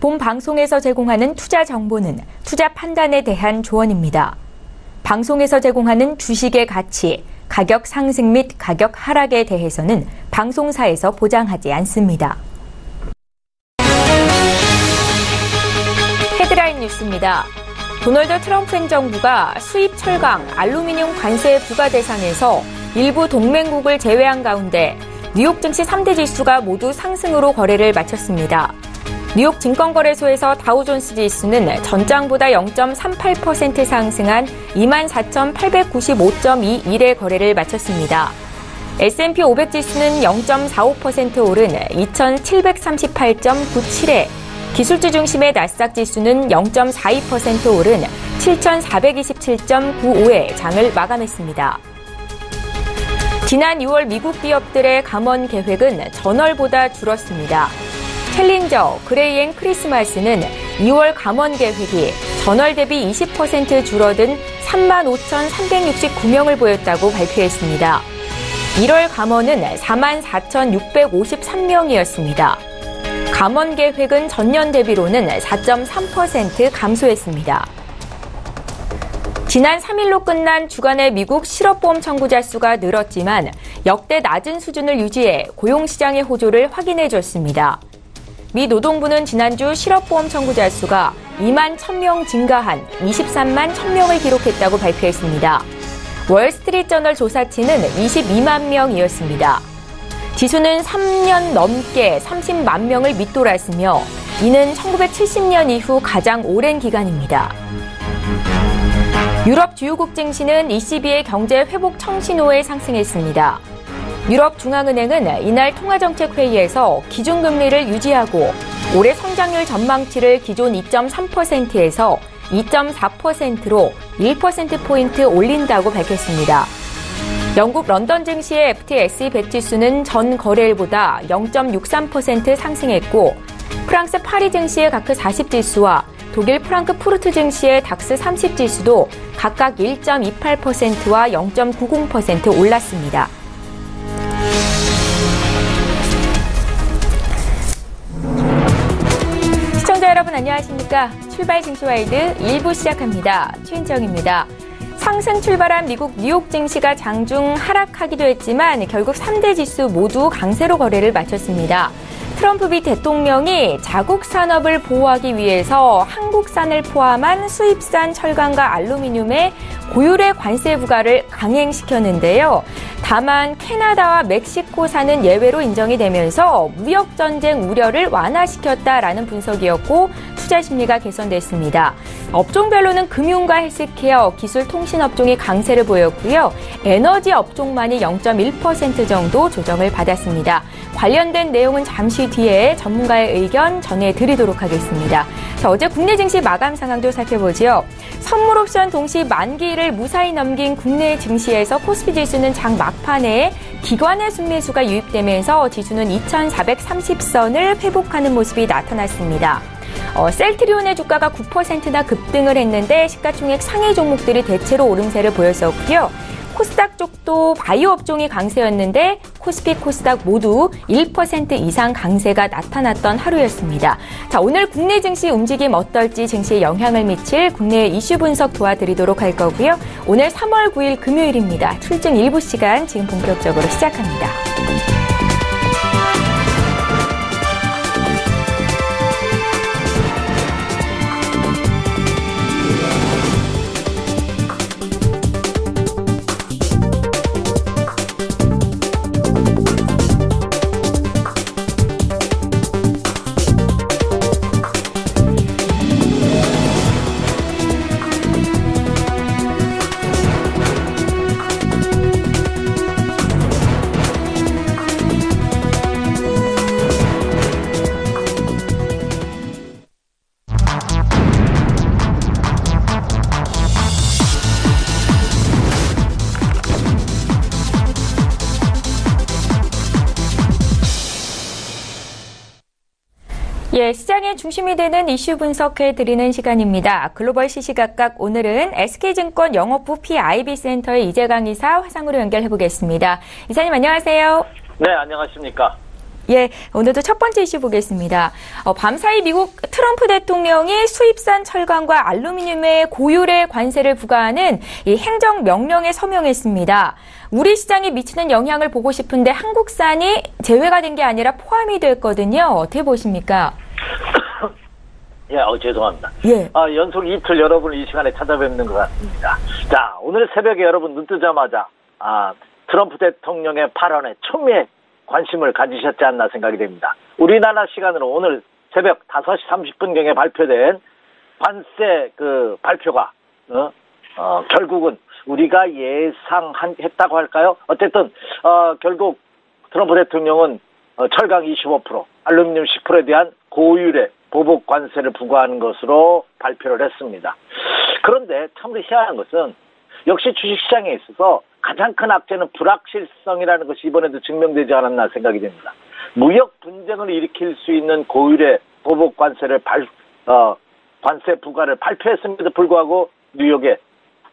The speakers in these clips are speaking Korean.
본 방송에서 제공하는 투자 정보는 투자 판단에 대한 조언입니다. 방송에서 제공하는 주식의 가치, 가격 상승 및 가격 하락에 대해서는 방송사에서 보장하지 않습니다. 헤드라인 뉴스입니다. 도널드 트럼프 행정부가 수입 철강, 알루미늄 관세 부과 대상에서 일부 동맹국을 제외한 가운데 뉴욕 증시 3대 지수가 모두 상승으로 거래를 마쳤습니다. 뉴욕 증권거래소에서 다우존스 지수는 전장보다 0.38% 상승한 24,895.21의 거래를 마쳤습니다. S&P 500 지수는 0.45% 오른 2,738.97에, 기술주 중심의 나스닥 지수는 0.42% 오른 7,427.95에 장을 마감했습니다. 지난 6월 미국 기업들의 감원 계획은 전월보다 줄었습니다. 챌린저, 그레이앤 크리스마스는 2월 감원 계획이 전월 대비 20% 줄어든 35,369명을 보였다고 발표했습니다. 1월 감원은 44,653명이었습니다. 감원 계획은 전년 대비로는 4.3% 감소했습니다. 지난 3일로 끝난 주간의 미국 실업보험 청구자 수가 늘었지만 역대 낮은 수준을 유지해 고용시장의 호조를 확인해줬습니다. 미 노동부는 지난주 실업보험 청구자 수가 2만 1,000명 증가한 23만 1,000명을 기록했다고 발표했습니다. 월스트리트저널 조사치는 22만 명이었습니다. 지수는 3년 넘게 30만 명을 밑돌았으며 이는 1970년 이후 가장 오랜 기간입니다. 유럽 주요국 증시는 ECB의 경제 회복 청신호에 상승했습니다. 유럽 중앙은행은 이날 통화정책회의에서 기준금리를 유지하고 올해 성장률 전망치를 기존 2.3%에서 2.4%로 1%포인트 올린다고 밝혔습니다. 영국 런던 증시의 FTSE 100 지수는 전 거래일보다 0.63% 상승했고, 프랑스 파리 증시의 다크 40 지수와 독일 프랑크푸르트 증시의 닥스 30 지수도 각각 1.28%와 0.90% 올랐습니다. 시청자 여러분 안녕하십니까? 출발 증시와이드 1부 시작합니다. 최인정입니다. 상승 출발한 미국 뉴욕 증시가 장중 하락하기도 했지만 결국 3대 지수 모두 강세로 거래를 마쳤습니다. 트럼프 미 대통령이 자국 산업을 보호하기 위해서 한국산을 포함한 수입산 철강과 알루미늄의 고율의 관세 부과를 강행시켰는데요. 다만 캐나다와 멕시코산은 예외로 인정이 되면서 무역전쟁 우려를 완화시켰다라는 분석이었고 투자 심리가 개선됐습니다. 업종별로는 금융과 헬스케어, 기술통신업종이 강세를 보였고요. 에너지 업종만이 0.1% 정도 조정을 받았습니다. 관련된 내용은 잠시 뒤에 전문가의 의견 전해드리도록 하겠습니다. 자, 어제 국내 증시 마감 상황도 살펴보죠. 선물 옵션 동시 만기를 무사히 넘긴 국내 증시에서 코스피 지수는 장 막판에 기관의 순매수가 유입되면서 지수는 2,430선을 회복하는 모습이 나타났습니다. 셀트리온의 주가가 9%나 급등을 했는데 시가총액 상위 종목들이 대체로 오름세를 보였었고요. 코스닥 쪽도 바이오 업종이 강세였는데 코스피, 코스닥 모두 1% 이상 강세가 나타났던 하루였습니다. 자, 오늘 국내 증시 움직임 어떨지 증시에 영향을 미칠 국내 이슈 분석 도와드리도록 할 거고요. 오늘 3월 9일 금요일입니다. 출증 일부 시간 지금 본격적으로 시작합니다. 예, 시장의 중심이 되는 이슈 분석해드리는 시간입니다. 글로벌 시시각각 오늘은 SK증권 영업부 PIB센터의 이재강 이사 화상으로 연결해보겠습니다. 이사님 안녕하세요. 네, 안녕하십니까. 예, 오늘도 첫 번째 이슈 보겠습니다. 밤사이 미국 트럼프 대통령이 수입산 철강과 알루미늄에 고율의 관세를 부과하는 이 행정명령에 서명했습니다. 우리 시장에 미치는 영향을 보고 싶은데 한국산이 제외가 된 게 아니라 포함이 됐거든요. 어떻게 보십니까? 예, 죄송합니다. 예. 연속 이틀 여러분을 이 시간에 찾아뵙는 것 같습니다. 자, 오늘 새벽에 여러분 눈 뜨자마자 트럼프 대통령의 발언에 초미의 관심을 가지셨지 않나 생각이 됩니다. 우리나라 시간으로 오늘 새벽 5시 30분경에 발표된 관세 발표가 결국은 우리가 예상했다고 할까요? 어쨌든 결국 트럼프 대통령은 철강 25%, 알루미늄 10%에 대한 고율의 보복 관세를 부과하는 것으로 발표를 했습니다. 그런데 참으로 희한한 것은 역시 주식시장에 있어서 가장 큰 악재는 불확실성이라는 것이 이번에도 증명되지 않았나 생각이 됩니다. 무역 분쟁을 일으킬 수 있는 고율의 보복 관세를 관세 부과를 발표했음에도 불구하고 뉴욕의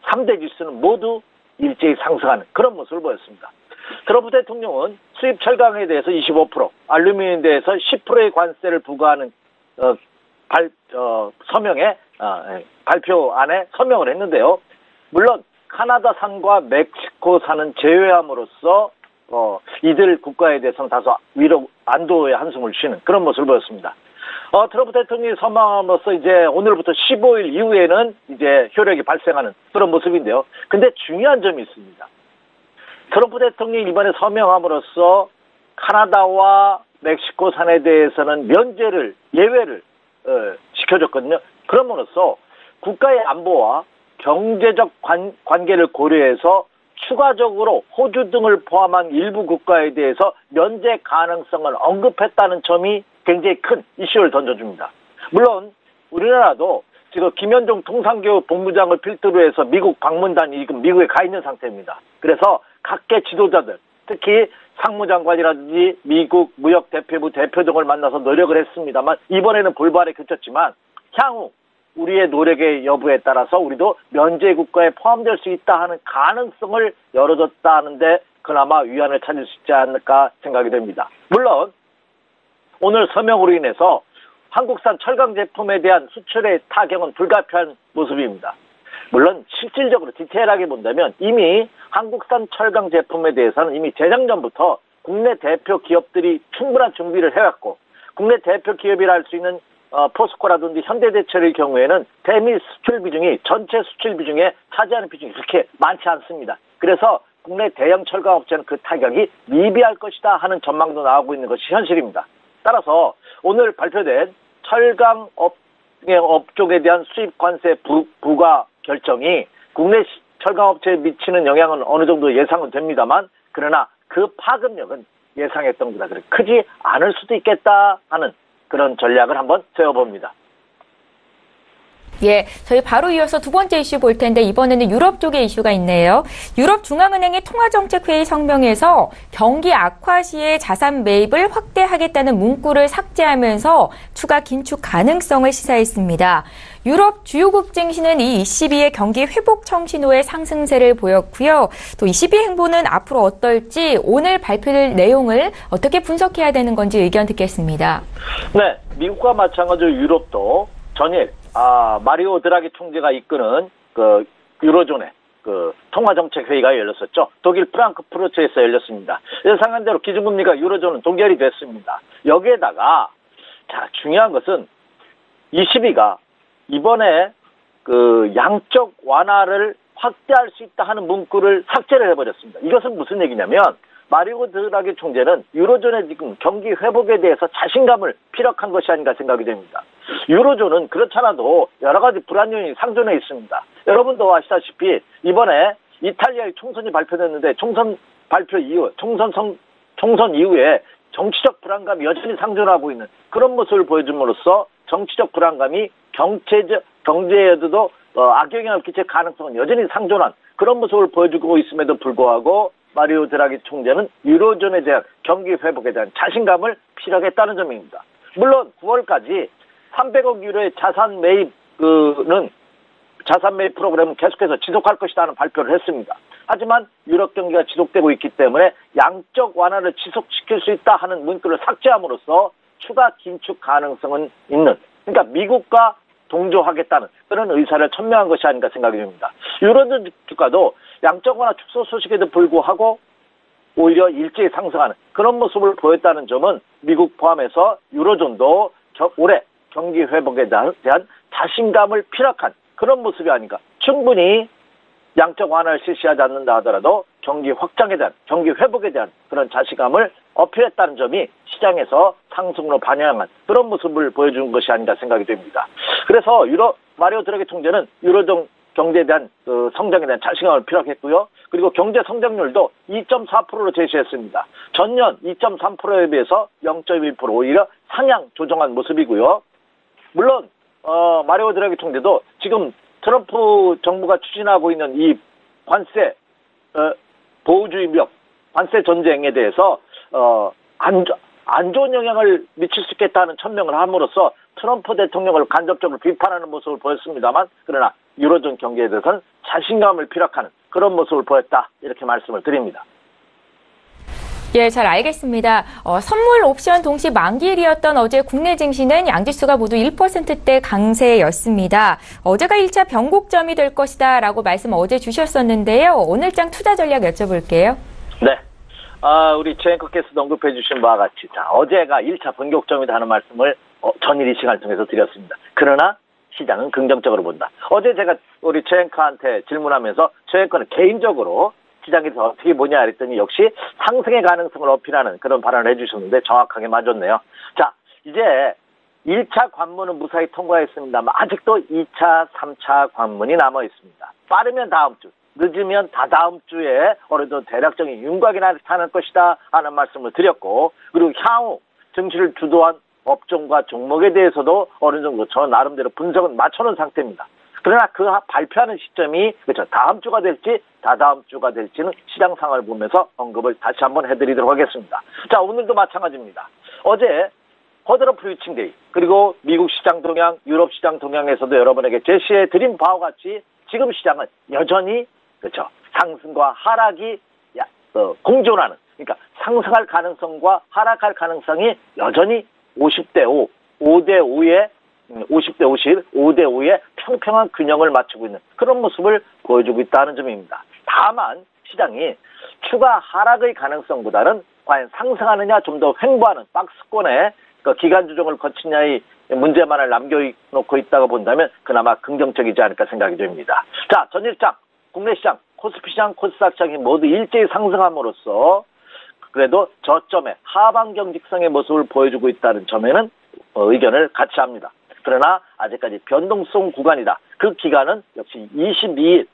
3대 지수는 모두 일제히 상승하는 그런 모습을 보였습니다. 트럼프 대통령은 수입 철강에 대해서 25%, 알루미늄에 대해서 10%의 관세를 부과하는 발표안에 서명을 했는데요. 물론 카나다산과 멕시코산은 제외함으로써 이들 국가에 대해서는 다소 안도의 한숨을 쉬는 그런 모습을 보였습니다. 트럼프 대통령이 서명함으로써 이제 오늘부터 15일 이후에는 이제 효력이 발생하는 그런 모습인데요. 근데 중요한 점이 있습니다. 트럼프 대통령이 이번에 서명함으로써 카나다와 멕시코산에 대해서는 예외를 시켜줬거든요. 그럼으로써 국가의 안보와 경제적 관계를 고려해서 추가적으로 호주 등을 포함한 일부 국가에 대해서 면제 가능성을 언급했다는 점이 굉장히 큰 이슈를 던져줍니다. 물론 우리나라도 지금 김현종 통상교육 본부장을 필두로 해서 미국 방문단이 지금 미국에 가 있는 상태입니다. 그래서 각계 지도자들, 특히 상무장관이라든지 미국 무역대표부 대표 등을 만나서 노력을 했습니다만 이번에는 불발에 그쳤지만 향후 우리의 노력의 여부에 따라서 우리도 면제 국가에 포함될 수 있다 하는 가능성을 열어줬다 하는데 그나마 위안을 찾을 수 있지 않을까 생각이 됩니다. 물론 오늘 서명으로 인해서 한국산 철강 제품에 대한 수출의 타격은 불가피한 모습입니다. 물론 실질적으로 디테일하게 본다면 이미 한국산 철강 제품에 대해서는 이미 재작년부터 국내 대표 기업들이 충분한 준비를 해왔고 국내 대표 기업이라 할 수 있는 포스코라든지 현대제철의 경우에는 대미 수출 비중이 전체 수출 비중에 차지하는 비중이 그렇게 많지 않습니다. 그래서 국내 대형 철강 업체는 그 타격이 미비할 것이다 하는 전망도 나오고 있는 것이 현실입니다. 따라서 오늘 발표된 철강 업종에 대한 수입 관세 부과 결정이 국내 철강 업체에 미치는 영향은 어느 정도 예상은 됩니다만 그러나 그 파급력은 예상했던 것보다 그렇게 크지 않을 수도 있겠다 하는 그런 전략을 한번 세워봅니다. 예, 저희 바로 이어서 두 번째 이슈 볼 텐데 이번에는 유럽 쪽의 이슈가 있네요. 유럽 중앙은행의 통화정책회의 성명에서 경기 악화 시에 자산 매입을 확대하겠다는 문구를 삭제하면서 추가 긴축 가능성을 시사했습니다. 유럽 주요국 증시는 이 ECB의 경기 회복 청신호의 상승세를 보였고요. 또 ECB 행보는 앞으로 어떨지 오늘 발표될 내용을 어떻게 분석해야 되는 건지 의견 듣겠습니다. 네, 미국과 마찬가지로 유럽도 전일 마리오 드라기 총재가 이끄는 그 유로존의 그 통화정책회의가 열렸었죠. 독일 프랑크푸르트에서 열렸습니다. 예상한 대로 기준금리가 유로존은 동결이 됐습니다. 여기에다가 중요한 것은 ECB가 이번에 그 양적 완화를 확대할 수 있다 하는 문구를 삭제를 해버렸습니다. 이것은 무슨 얘기냐면 마리오 드라기 총재는 유로존의 지금 경기 회복에 대해서 자신감을 피력한 것이 아닌가 생각이 됩니다. 유로존은 그렇잖아도 여러 가지 불안 요인이 상존해 있습니다. 여러분도 아시다시피 이번에 이탈리아의 총선이 발표됐는데 총선 발표 이후 총선 이후에 정치적 불안감이 여전히 상존하고 있는 그런 모습을 보여줌으로써 정치적 불안감이 경제에도 악영향을 끼칠 가능성은 여전히 상존한 그런 모습을 보여주고 있음에도 불구하고 마리오 드라기 총재는 유로존에 대한 경기 회복에 대한 자신감을 피력했다는 점입니다. 물론 9월까지 300억 유로의 자산 매입 프로그램은 계속해서 지속할 것이라는 발표를 했습니다. 하지만 유럽 경기가 지속되고 있기 때문에 양적 완화를 지속시킬 수 있다 하는 문구를 삭제함으로써 추가 긴축 가능성은 있는, 그러니까 미국과 동조하겠다는 그런 의사를 천명한 것이 아닌가 생각이 듭니다. 유로존 주가도 양적 완화 축소 소식에도 불구하고 오히려 일제히 상승하는 그런 모습을 보였다는 점은 미국 포함해서 유로존도 올해 경기 회복에 대한 자신감을 피력한 그런 모습이 아닌가. 충분히 양적 완화를 실시하지 않는다 하더라도 경기 확장에 대한, 경기 회복에 대한 그런 자신감을 어필했다는 점이 시장에서 상승으로 반영한 그런 모습을 보여준 것이 아닌가 생각이 됩니다. 그래서 마리오 드라기 총재는 유로존 경제에 대한 성장에 대한 자신감을 피력했고요. 그리고 경제 성장률도 2.4%로 제시했습니다. 전년 2.3%에 비해서 0.1% 오히려 상향 조정한 모습이고요. 물론 마리오 드라기 총재도 지금 트럼프 정부가 추진하고 있는 이 관세 보호주의 벽, 관세 전쟁에 대해서 안 좋은 영향을 미칠 수 있겠다는 천명을 함으로써 트럼프 대통령을 간접적으로 비판하는 모습을 보였습니다만, 그러나 유로존 경기에 대해서는 자신감을 피력하는 그런 모습을 보였다, 이렇게 말씀을 드립니다. 예, 잘 알겠습니다. 선물 옵션 동시 만기일이었던 어제 국내 증시는 양지수가 모두 1%대 강세였습니다. 어제가 1차 변곡점이 될 것이다 라고 말씀 어제 주셨었는데요. 오늘장 투자 전략 여쭤볼게요. 네. 우리 최 앵커께서도 언급해 주신 바와 같이, 어제가 1차 변곡점이다 하는 말씀을 전일 이 시간을 통해서 드렸습니다. 그러나 시장은 긍정적으로 본다. 어제 제가 우리 최 앵커한테 질문하면서 최 앵커는 개인적으로 시장에서 어떻게 보냐 그랬더니 역시 상승의 가능성을 어필하는 그런 발언을 해주셨는데 정확하게 맞았네요. 자, 이제 1차 관문은 무사히 통과했습니다만 아직도 2차, 3차 관문이 남아 있습니다. 빠르면 다음 주, 늦으면 다다음 주에 어느 정도 대략적인 윤곽이 나타날 것이다 하는 말씀을 드렸고, 그리고 향후 증시를 주도한 업종과 종목에 대해서도 어느 정도 저 나름대로 분석은 맞춰놓은 상태입니다. 그러나 그 발표하는 시점이 그렇죠, 다음 주가 될지 다다음 주가 될지는 시장 상황을 보면서 언급을 다시 한번 해드리도록 하겠습니다. 자, 오늘도 마찬가지입니다. 어제 쿼드러 프리칭 데이, 그리고 미국 시장 동향, 유럽 시장 동향에서도 여러분에게 제시해드린 바와 같이 지금 시장은 여전히 그렇죠, 상승과 하락이 공존하는, 그러니까 상승할 가능성과 하락할 가능성이 여전히 50대 5, 5대 5의 50대 50, 5대 5의 평평한 균형을 맞추고 있는 그런 모습을 보여주고 있다는 점입니다. 다만 시장이 추가 하락의 가능성보다는 과연 상승하느냐, 좀 더 횡보하는 박스권에 기간 조정을 거치냐의 문제만을 남겨놓고 있다고 본다면 그나마 긍정적이지 않을까 생각이 됩니다. 자, 전일장, 국내 시장, 코스피 시장, 코스닥 시장이 모두 일제히 상승함으로써 그래도 저점에 하반경 직성의 모습을 보여주고 있다는 점에는 의견을 같이 합니다. 그러나 아직까지 변동성 구간이다. 그 기간은 역시 22일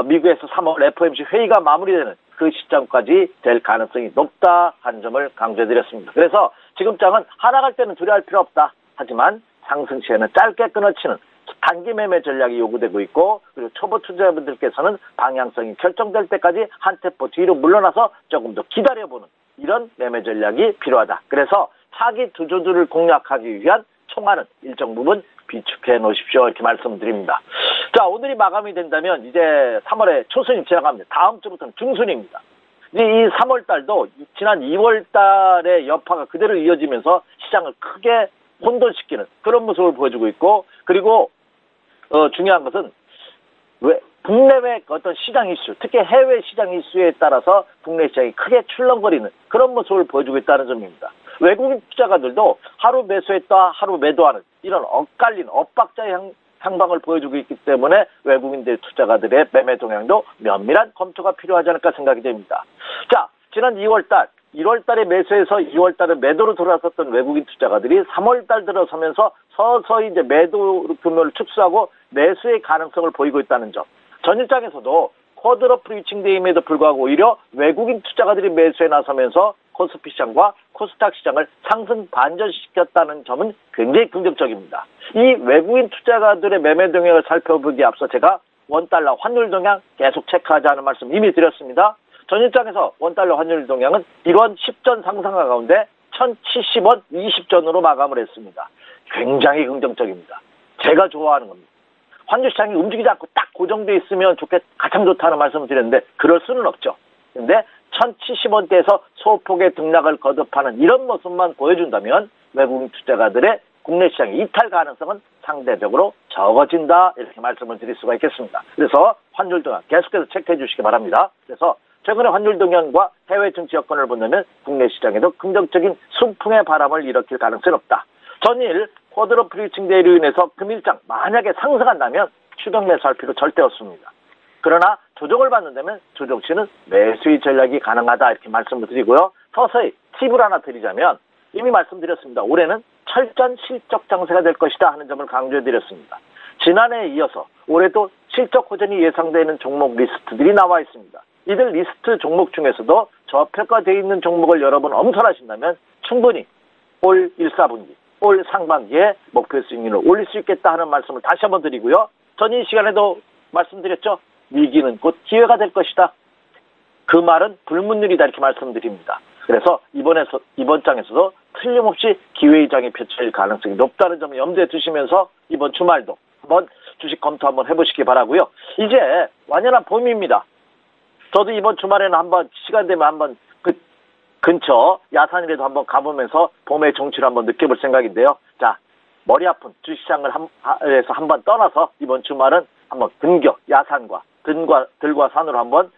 미국에서 3월 FOMC 회의가 마무리되는 그 시점까지 될 가능성이 높다 한 점을 강조해드렸습니다. 그래서 지금 장은 하락할 때는 두려워할 필요 없다. 하지만 상승 시에는 짧게 끊어치는 단기 매매 전략이 요구되고 있고, 그리고 초보 투자자분들께서는 방향성이 결정될 때까지 한 템포 뒤로 물러나서 조금 더 기다려보는 이런 매매 전략이 필요하다. 그래서 차기 투조들을 공략하기 위한 총알은 일정 부분 비축해 놓으십시오, 이렇게 말씀드립니다. 자, 오늘이 마감이 된다면 이제 3월에 초순이 지나갑니다. 다음 주부터는 중순입니다. 이제 이 3월 달도 지난 2월 달의 여파가 그대로 이어지면서 시장을 크게 혼돈시키는 그런 모습을 보여주고 있고, 그리고 중요한 것은 국내외 어떤 시장 이슈, 특히 해외 시장 이슈에 따라서 국내 시장이 크게 출렁거리는 그런 모습을 보여주고 있다는 점입니다. 외국인 투자가들도 하루 매수했다 하루 매도하는 이런 엇갈린 엇박자의 향방을 보여주고 있기 때문에 외국인들 투자가들의 매매 동향도 면밀한 검토가 필요하지 않을까 생각이 됩니다. 자, 지난 2월달, 1월달에 매수해서 2월달에 매도로 돌아섰던 외국인 투자가들이 3월달 들어서면서 서서히 이제 매도 규모를 축소하고 매수의 가능성을 보이고 있다는 점. 전일장에서도 쿼드러 프리칭 데이임에도 불구하고 오히려 외국인 투자가들이 매수에 나서면서 코스피 시장과 코스닥 시장을 상승 반전시켰다는 점은 굉장히 긍정적입니다. 이 외국인 투자가들의 매매 동향을 살펴보기에 앞서 제가 원달러 환율 동향 계속 체크하자는 말씀 이미 드렸습니다. 전일장에서 원달러 환율 동향은 1원 10전 상승하 가운데 1070원 20전으로 마감을 했습니다. 굉장히 긍정적입니다. 제가 좋아하는 겁니다. 환율 시장이 움직이지 않고 딱 고정돼 있으면 가장 좋다는 말씀을 드렸는데 그럴 수는 없죠. 근데 1070원대에서 소폭의 등락을 거듭하는 이런 모습만 보여준다면 외국인 투자가들의 국내 시장의 이탈 가능성은 상대적으로 적어진다, 이렇게 말씀을 드릴 수가 있겠습니다. 그래서 환율 동향 계속해서 체크해 주시기 바랍니다. 그래서 최근의 환율 동향과 해외 정치 여건을 본다면 국내 시장에도 긍정적인 순풍의 바람을 일으킬 가능성이 높다. 전일 쿼드로 프리칭 대회로 인해서 금일장 만약에 상승한다면 추격 매수할 필요 절대 없습니다. 그러나 조정을 받는다면 조정 시는 매수의 전략이 가능하다, 이렇게 말씀을 드리고요. 서서히 팁을 하나 드리자면 이미 말씀드렸습니다. 올해는 철저한 실적 장세가 될 것이다 하는 점을 강조해드렸습니다. 지난해에 이어서 올해도 실적 호전이 예상되는 종목 리스트들이 나와 있습니다. 이들 리스트 종목 중에서도 저평가되어 있는 종목을 여러분 엄선하신다면 충분히 올 1사분기, 올 상반기에 목표 수익률을 올릴 수 있겠다 하는 말씀을 다시 한번 드리고요. 전 이 시간에도 말씀드렸죠. 위기는 곧 기회가 될 것이다. 그 말은 불문율이다, 이렇게 말씀드립니다. 그래서 이번 장에서도 틀림없이 기회의 장이 펼쳐질 가능성이 높다는 점을 염두에 두시면서 이번 주말도 한번 주식 검토 한번 해보시기 바라고요. 이제 완연한 봄입니다. 저도 이번 주말에는 한번 시간 되면 한번 그 근처 야산이라도 한번 가보면서 봄의 정취를 한번 느껴볼 생각인데요. 자, 머리 아픈 주식시장을 해서 한번 떠나서 이번 주말은 한번 근교 야산과 들과 산으로 한번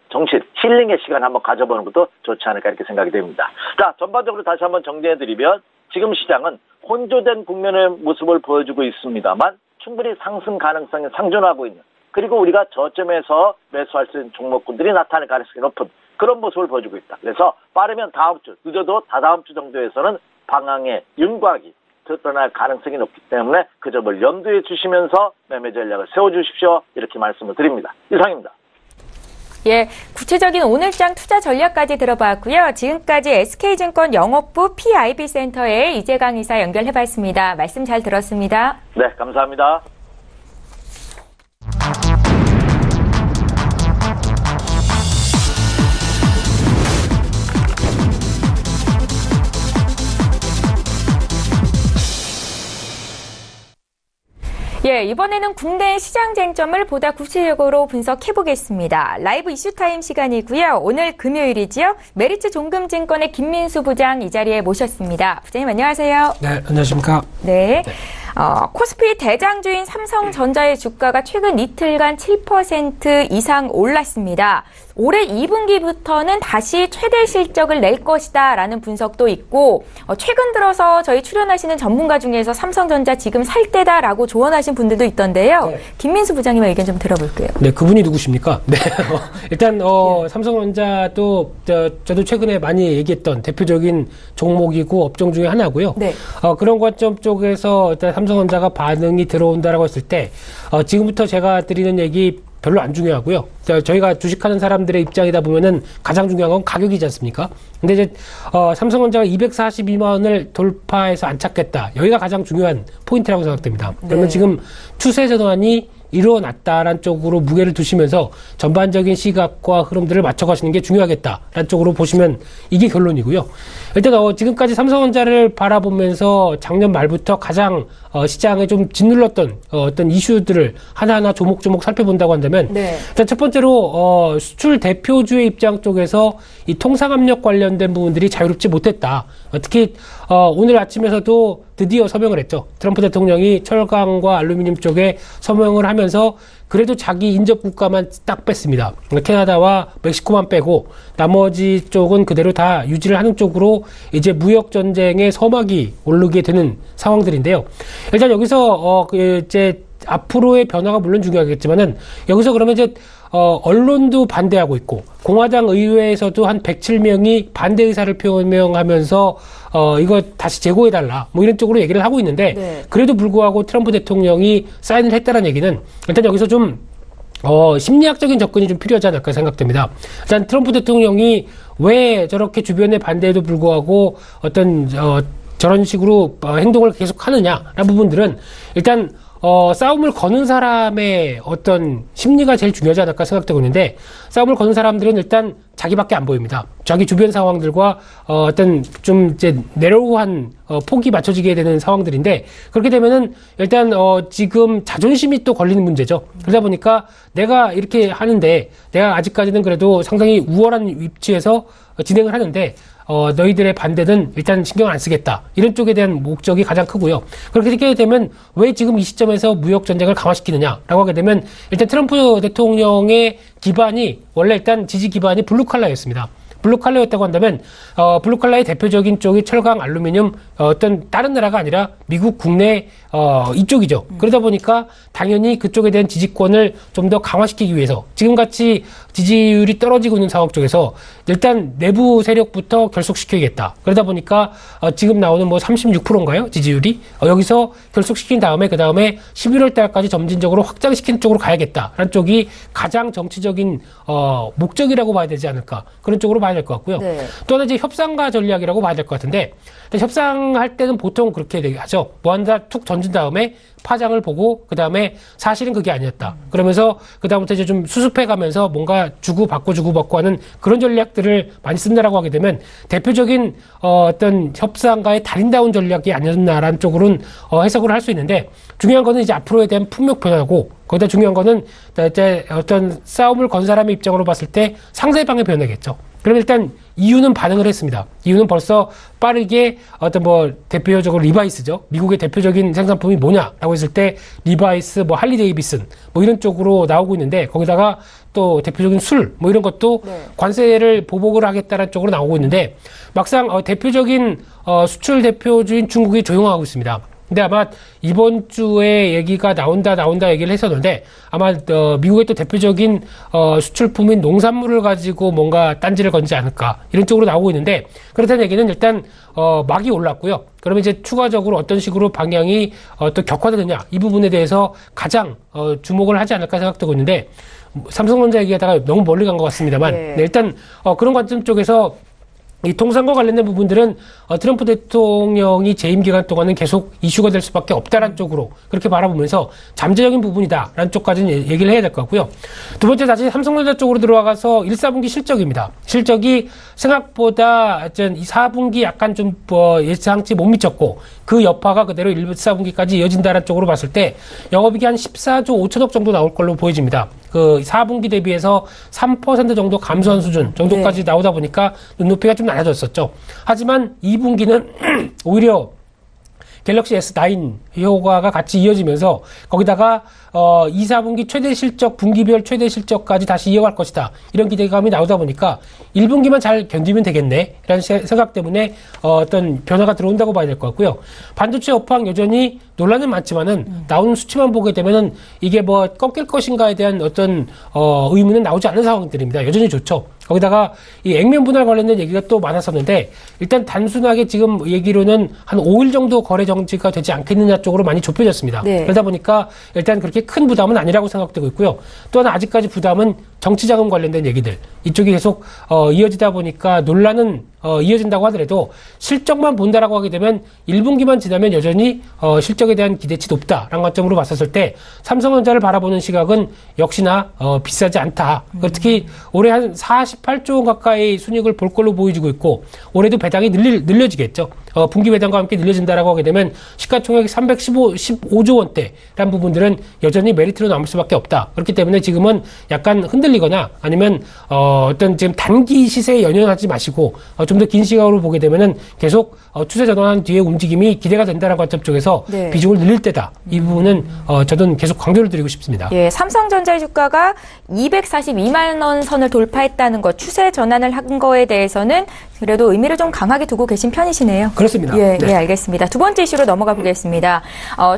정신, 힐링의 시간 한번 가져보는 것도 좋지 않을까, 이렇게 생각이 됩니다. 자, 전반적으로 다시 한번 정리해드리면 지금 시장은 혼조된 국면의 모습을 보여주고 있습니다만 충분히 상승 가능성이 상존하고 있는, 그리고 우리가 저점에서 매수할 수 있는 종목군들이 나타날 가능성이 높은 그런 모습을 보여주고 있다. 그래서 빠르면 다음 주, 늦어도 다다음 주 정도에서는 방향의 윤곽이 드러날 가능성이 높기 때문에 그 점을 염두에 두시면서 매매 전략을 세워주십시오, 이렇게 말씀을 드립니다. 이상입니다. 예, 구체적인 오늘장 투자 전략까지 들어봤고요. 지금까지 SK증권 영업부 PIB센터의 이재강 이사 연결해봤습니다. 말씀 잘 들었습니다. 네, 감사합니다. 예, 이번에는 국내 시장 쟁점을 보다 구체적으로 분석해보겠습니다. 라이브 이슈타임 시간이고요. 오늘 금요일이지요. 메리츠 종금증권의 김민수 부장 이 자리에 모셨습니다. 부장님 안녕하세요. 네, 안녕하십니까. 네. 코스피 대장주인 삼성전자의 주가가 최근 이틀간 7% 이상 올랐습니다. 올해 2분기부터는 다시 최대 실적을 낼 것이다 라는 분석도 있고, 최근 들어서 저희 출연하시는 전문가 중에서 삼성전자 지금 살 때다라고 조언하신 분들도 있던데요. 네. 김민수 부장님의 의견 좀 들어볼게요. 네, 그분이 누구십니까? 네. 일단 삼성전자도 저도 최근에 많이 얘기했던 대표적인 종목이고 업종 중에 하나고요. 네. 그런 관점 쪽에서 일단 삼성전자가 반응이 들어온다라고 했을 때 지금부터 제가 드리는 얘기 별로 안 중요하고요. 저희가 주식하는 사람들의 입장이다 보면은 가장 중요한 건 가격이지 않습니까? 근데 이제 삼성전자가 242만 원을 돌파해서 안착했다. 여기가 가장 중요한 포인트라고 생각됩니다. 그러면 네. 지금 추세 전환이 일어났다라는 쪽으로 무게를 두시면서 전반적인 시각과 흐름들을 맞춰가시는 게 중요하겠다라는 쪽으로 보시면 이게 결론이고요. 일단 지금까지 삼성전자를 바라보면서 작년 말부터 가장 시장에 좀 짓눌렀던 어떤 이슈들을 하나하나 조목조목 살펴본다고 한다면 네. 일단 첫 번째로 수출 대표주의 입장 쪽에서 이 통상압력 관련된 부분들이 자유롭지 못했다. 특히 오늘 아침에서도 드디어 서명을 했죠. 트럼프 대통령이 철강과 알루미늄 쪽에 서명을 하면서 그래도 자기 인접 국가만 딱 뺐습니다. 캐나다와 멕시코만 빼고 나머지 쪽은 그대로 다 유지를 하는 쪽으로 이제 무역 전쟁의 서막이 오르게 되는 상황들인데요. 일단 여기서 이제 앞으로의 변화가 물론 중요하겠지만은 여기서 그러면 이제 언론도 반대하고 있고 공화당 의회에서도 한 107명이 반대 의사를 표명하면서 이거 다시 재고해달라 뭐 이런 쪽으로 얘기를 하고 있는데 네. 그래도 불구하고 트럼프 대통령이 사인을 했다는 얘기는 일단 여기서 좀 심리학적인 접근이 좀 필요하지 않을까 생각됩니다. 일단 트럼프 대통령이 왜 저렇게 주변의 반대에도 불구하고 어떤 저런 식으로 행동을 계속 하느냐라는 부분들은 일단 싸움을 거는 사람의 어떤 심리가 제일 중요하지 않을까 생각되고 있는데, 싸움을 거는 사람들은 일단 자기밖에 안 보입니다. 자기 주변 상황들과 어떤 좀 이제 내로우한 폭이 맞춰지게 되는 상황들인데, 그렇게 되면은 일단 지금 자존심이 또 걸리는 문제죠. 그러다 보니까 내가 이렇게 하는데, 내가 아직까지는 그래도 상당히 우월한 위치에서 진행을 하는데, 너희들의 반대는 일단 신경 안 쓰겠다. 이런 쪽에 대한 목적이 가장 크고요. 그렇게 되게 되면 왜 지금 이 시점에서 무역 전쟁을 강화시키느냐라고 하게 되면, 일단 트럼프 대통령의 기반이 원래 일단 지지 기반이 블루칼라였습니다. 블루칼라였다고 한다면 블루칼라의 대표적인 쪽이 철강, 알루미늄, 어떤 다른 나라가 아니라 미국 국내 이쪽이죠. 그러다 보니까 당연히 그쪽에 대한 지지권을 좀 더 강화시키기 위해서 지금같이 지지율이 떨어지고 있는 상황 쪽에서 일단 내부 세력부터 결속시켜야겠다. 그러다 보니까 지금 나오는 뭐 36%인가요? 지지율이 여기서 결속시킨 다음에 그 다음에 11월 달까지 점진적으로 확장시키는 쪽으로 가야겠다라는 쪽이 가장 정치적인 목적이라고 봐야 되지 않을까, 그런 쪽으로 봐야 될 것 같고요. 네. 또 하나 이제 협상가 전략이라고 봐야 될 것 같은데, 협상할 때는 보통 그렇게 하죠. 뭐 한다 툭 던진 다음에 파장을 보고 그 다음에 사실은 그게 아니었다. 그러면서 그 다음부터 이제 좀 수습해가면서 뭔가 주고받고 하는 그런 전략들을 많이 쓴다라고 하게 되면 대표적인 어떤 협상가의 달인다운 전략이 아니었나라는 쪽으로는 해석을 할 수 있는데, 중요한 거는 이제 앞으로에 대한 품목 변화고, 거기다 중요한 거는 이제 어떤 싸움을 건 사람의 입장으로 봤을 때 상대방의 변화겠죠. 그럼 일단 이유는 반응을 했습니다. 이유는 벌써 빠르게 어떤 뭐 대표적으로 리바이스죠. 미국의 대표적인 생산품이 뭐냐라고 했을 때 리바이스, 뭐 할리 데이비슨 뭐 이런 쪽으로 나오고 있는데, 거기다가 또 대표적인 술 뭐 이런 것도 관세를 보복을 하겠다는 쪽으로 나오고 있는데, 막상 대표적인 수출 대표주인 중국이 조용하고 있습니다. 근데 아마 이번 주에 얘기가 나온다 얘기를 했었는데, 아마 미국의 또 대표적인 수출품인 농산물을 가지고 뭔가 딴지를 건지 않을까, 이런 쪽으로 나오고 있는데, 그렇다는 얘기는 일단 막이 올랐고요. 그러면 이제 추가적으로 어떤 식으로 방향이 또 격화되느냐, 이 부분에 대해서 가장 주목을 하지 않을까 생각되고 있는데, 삼성전자 얘기하다가 너무 멀리 간 것 같습니다만, 네, 일단 그런 관점 쪽에서 이 통상과 관련된 부분들은 트럼프 대통령이 재임 기간 동안은 계속 이슈가 될 수밖에 없다라는 쪽으로 그렇게 바라보면서 잠재적인 부분이다라는 쪽까지는 얘기를 해야 될 것 같고요. 두 번째, 다시 삼성전자 쪽으로 들어가서 1, 4분기 실적입니다. 실적이 생각보다 이 4분기 약간 좀 예상치 못 미쳤고, 그 여파가 그대로 1, 4분기까지 이어진다라는 쪽으로 봤을 때 영업이익이 한 14조 5천억 정도 나올 걸로 보여집니다. 그 4분기 대비해서 3% 정도 감소한 수준 정도까지 나오다 보니까 눈높이가 좀 낮아졌었죠. 하지만 2분기는 오히려 갤럭시 S9 효과가 같이 이어지면서 거기다가 2, 4분기 최대 실적, 분기별 최대 실적까지 다시 이어갈 것이다, 이런 기대감이 나오다 보니까 1분기만 잘 견디면 되겠네 라는 생각 때문에 어떤 변화가 들어온다고 봐야 될 것 같고요. 반도체 업황 여전히 논란은 많지만은 나오는 수치만 보게 되면은 이게 뭐 꺾일 것인가에 대한 어떤 의문은 나오지 않는 상황들입니다. 여전히 좋죠. 거기다가 이 액면 분할 관련된 얘기가 또 많았었는데, 일단 단순하게 지금 얘기로는 한 5일 정도 거래 정지가 되지 않겠느냐 쪽으로 많이 좁혀졌습니다. 네. 그러다 보니까 일단 그렇게 큰 부담은 아니라고 생각되고 있고요. 또 하나 아직까지 부담은 정치자금 관련된 얘기들, 이쪽이 계속 이어지다 보니까 논란은 이어진다고 하더라도 실적만 본다라고 하게 되면 1분기만 지나면 여전히 실적에 대한 기대치 높다라는 관점으로 봤었을 때 삼성전자를 바라보는 시각은 역시나 비싸지 않다. 특히 올해 한 48조 원 가까이 순이익을 볼 걸로 보여지고 있고, 올해도 배당이 늘려지겠죠. 분기 배당과 함께 늘려진다라고 하게 되면 시가총액이 315조 원대라는 부분들은 여전히 메리트로 남을 수밖에 없다. 그렇기 때문에 지금은 약간 흔들리거나 아니면 어떤 지금 단기 시세에 연연하지 마시고 좀 더 긴 시각으로 보게 되면은 계속 추세 전환한 뒤에 움직임이 기대가 된다는 관점 쪽에서 비중을 늘릴 때다. 이 부분은 저는 계속 강조를 드리고 싶습니다. 예, 삼성전자의 주가가 242만 원 선을 돌파했다는 것, 추세 전환을 한 거에 대해서는 그래도 의미를 좀 강하게 두고 계신 편이시네요. 그렇습니다. 예, 네. 예, 알겠습니다. 두 번째 이슈로 넘어가 보겠습니다.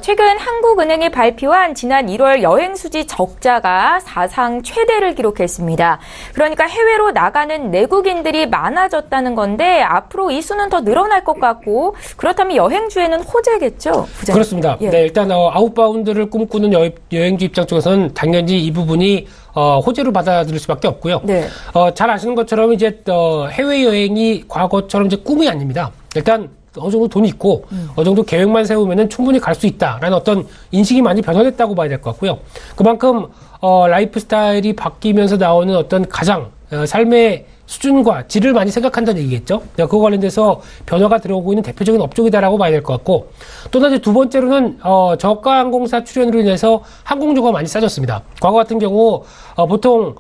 최근 한국은행이 발표한 지난 1월 여행수지 적자가 사상 최대를 기록했습니다. 그러니까 해외로 나가는 내국인들이 많아졌다는 건데, 앞으로 이 수는 더 늘어날 것 같고, 그렇다면 여행주에는 호재겠죠? 부장님. 그렇습니다. 예. 네, 일단 아웃바운드를 꿈꾸는 여행주 입장 쪽에서는 당연히 이 부분이 호재로 받아들일 수밖에 없고요. 네. 잘 아시는 것처럼 이제 해외여행이 과거처럼 이제 꿈이 아닙니다. 일단 어느 정도 돈이 있고 어느 정도 계획만 세우면은 충분히 갈 수 있다라는 어떤 인식이 많이 변화됐다고 봐야 될 것 같고요. 그만큼 라이프 스타일이 바뀌면서 나오는 어떤 가장 삶의 수준과 질을 많이 생각한다는 얘기겠죠. 그거 관련돼서 변화가 들어오고 있는 대표적인 업종이다라고 봐야 될 것 같고, 또 하나 두 번째로는 저가 항공사 출연으로 인해서 항공료가 많이 싸졌습니다. 과거 같은 경우 보통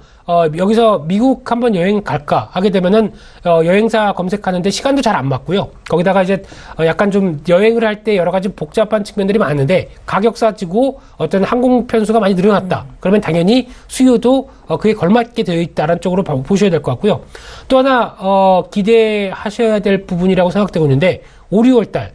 여기서 미국 한번 여행 갈까 하게 되면은 여행사 검색하는데 시간도 잘 안 맞고요. 거기다가 이제 약간 좀 여행을 할 때 여러 가지 복잡한 측면들이 많은데 가격 싸지고 어떤 항공 편수가 많이 늘어났다. 그러면 당연히 수요도 그에 걸맞게 되어 있다라는 쪽으로 보셔야 될 것 같고요. 또 하나 기대하셔야 될 부분이라고 생각되고 있는데 5, 6월 달